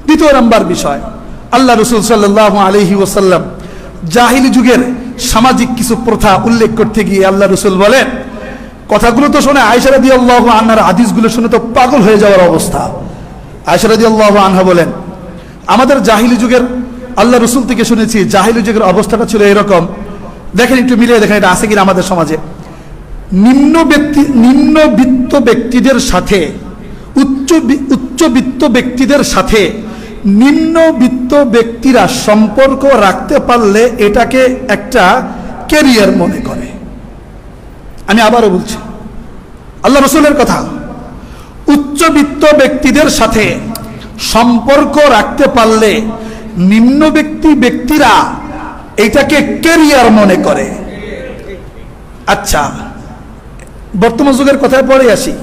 দ্বিতীয় নাম্বার বিষয়, আল্লাহ রাসূল সাল্লাল্লাহু আলাইহি ওয়াসাল্লাম জাহিলি যুগের সামাজিক কিছু প্রথা উল্লেখ করতে গিয়ে আল্লাহ রাসূল বলেন, কথাগুলো তো শুনে আয়েশা রাদিয়াল্লাহু আনহার হাদিসগুলো শুনে তো পাগল হয়ে যাওয়ার অবস্থা। আয়েশা রাদিয়াল্লাহু আনহা বলেন, আমাদের জাহিলি যুগের আল্লাহ রাসূল থেকে শুনেছি জাহিলি যুগের অবস্থাটা ছিল এরকম। দেখেন, একটু মিলিয়ে দেখেন এটা আছে কিনা আমাদের সমাজে। নিম্নবিত্ত ব্যক্তিদের সাথে উচ্চবিত্ত ব্যক্তিদের সাথে নিম্নবিত্ত ব্যক্তিরা সম্পর্ক রাখতে পারলে এটাকে একটা ক্যারিয়ার মনে করে। আমি আবারও বলছি, আল্লাহ রাসূলের কথা, উচ্চবিত্ত ব্যক্তিদের সাথে সম্পর্ক রাখতে পারলে নিম্ন ব্যক্তিরা এটাকে ক্যারিয়ার মনে করে। আচ্ছা, বর্তমান যুগের কথায় পড়ে আসি,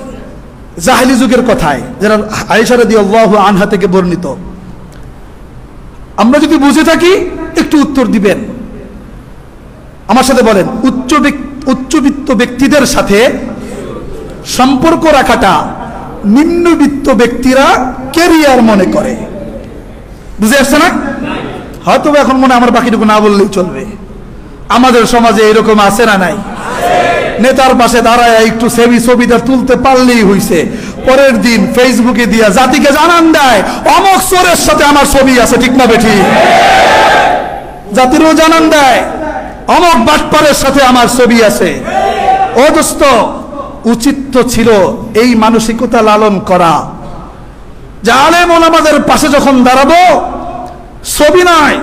জাহিলি যুগের কথায় যারা আয়েশা রাদিয়াল্লাহু আনহা থেকে বর্ণিত। আমরা যদি বুঝে থাকি একটু উত্তর দিবেন, আমার সাথে বলেন। উচ্চবিত্ত ব্যক্তিদের সাথে সম্পর্ক রাখাটা নিম্নবিত্ত ব্যক্তিরা ক্যারিয়ার মনে করে। বুঝে আসছে না? হয়তো এখন মনে আমার বাকিটুকু না বললেই চলবে। আমাদের সমাজে এরকম আছে না নাই? নেতার পাশে দাঁড়ায় একটু ছবিটা তুলতে পারলেই হইছে, পরের দিন ফেসবুকে দিয়া জাতিকে জানান দেয় অমুক চোরের সাথে আমার ছবি আছে। ঠিক না বেঠি? জাতিরও জানান দেয় অমুক বাটপারের সাথে আমার ছবি আছে। ও দোস্ত, উচিত তো ছিল এই মানসিকতা লালন করা, যে আলেম ওলামাদের পাশে যখন দাঁড়াবো ছবি নাই,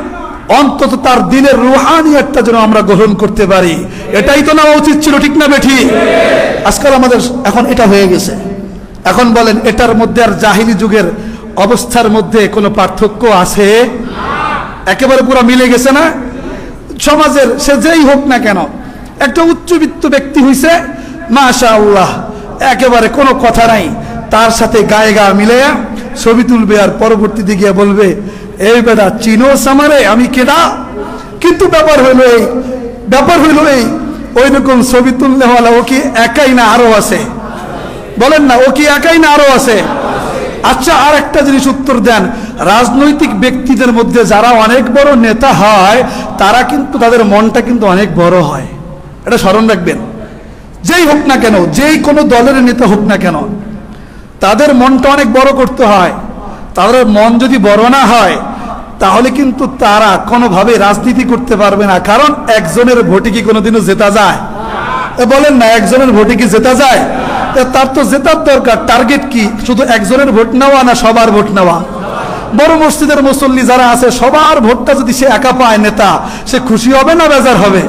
অন্তত তার দিনের রুহানিয়াতটা যেন আমরা গ্রহণ করতে পারি। এটাই তো নেওয়া উচিত ছিল। ঠিক না বেঠি? আজকাল আমাদের এখন এটা হয়ে গেছে। এখন বলেন, এটার মধ্যে আর জাহিলি যুগের অবস্থার মধ্যে কোনো পার্থক্য আছে? একেবারে পুরো মিলে গেছে না? সমাজের সে যেই হোক না কেন, একটা উচ্চবিত্ত ব্যক্তি হইছে, মাশাআল্লাহ, একেবারে কোনো কথা নাই, তার সাথে গায়ে গা মিলে ছবি তুলবে আর পরবর্তীতে গিয়ে বলবে, এই বেটা চিনোস আমারে, আমি কেডা? কিন্তু ব্যাপার হইল এই ওই রকম ছবি তুললে হলো ও কি একাই না আরো আছে? বলেন না, ও কি একাই না আরো আছে? আচ্ছা, আর একটা জিনিস উত্তর দেন, রাজনৈতিক ব্যক্তিদের মধ্যে যারা অনেক বড় নেতা হয় তারা কিন্তু তাদের মনটা কিন্তু অনেক বড় হয়। এটা স্মরণ রাখবেন। যেই হোক না কেন, যেই কোনো দলের নেতা হোক না কেন, তাদের মনটা অনেক বড় করতে হয়। তাদের মন যদি বড় না হয় তাহলে কিন্তু তারা কোনোভাবে রাজনীতি করতে পারবে না। কারণ একজনের ভোটে কি কোনোদিনও জেতা যায়? বলেন না, একজনের ভোটে কি জেতা যায়? তার তো জেতার দরকার। টার্গেট কি? শুধু একজনের ভোট নেওয়া না সবার ভোট নেওয়া? বড় মসজিদের মুসল্লি যারা আছে সবার ভোটটা যদি সে একা পায় নেতা, সে খুশি হবে না বেজার হবে?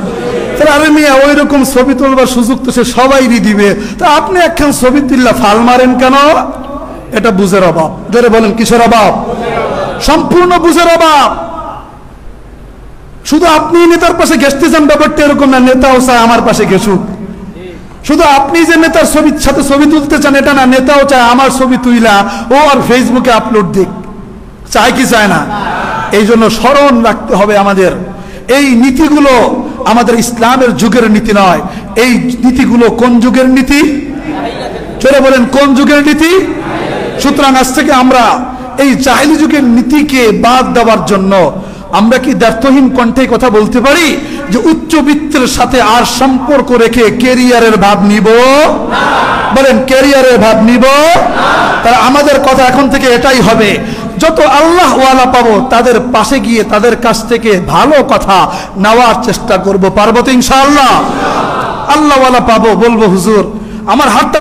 তাহলে আরে মিয়া, ওই রকম ছবি তুলবার সুযোগ তো সে সবাইরই দিবে। তা আপনি একখান ছবি তুললা ফাল মারেন কেন? এটা বুঝের অভাব। জোরে বলেন, কিসের অভাব? সম্পূর্ণ বুঝের অভাব। শুধু আপনি নেতার পাশে ঘেসতে চান ব্যাপারটা এরকম না, নেতাও চায় আমার পাশে ঘেসুক। শুধু আপনি যে নেতার সাথে ছবি তুলতে চান এটা না, নেতাও চায় আমার ছবি তুইলা ও আর ফেসবুকে আপলোড দিক। চায় কি চায় না? এই জন্য স্মরণ রাখতে হবে আমাদের, এই নীতিগুলো আমাদের ইসলামের যুগের নীতি নয়। এই নীতিগুলো কোন যুগের নীতি? চলে বলেন, কোন যুগের নীতি? সুতরাং আজ থেকে আমরা এই জাহিলি যুগের নীতিকে বাদ দেওয়ার জন্য আমরা কি দ্ব্যর্থহীন কণ্ঠে কথা বলতে পারি যে উচ্চবিত্তের সাথে আর সম্পর্ক রেখে ক্যারিয়ারের ভাব নিব? বলেন, ক্যারিয়ারের ভাব নিব? তার আমাদের কথা এখন থেকে এটাই হবে, যত আল্লাহ ওয়ালা পাবো তাদের পাশে গিয়ে তাদের কাছ থেকে ভালো কথা নেওয়ার চেষ্টা করব। পারবো তো ইনশাআল্লাহ? আল্লাহ ওয়ালা পাবো, বলবো হুজুর আমার হাতটা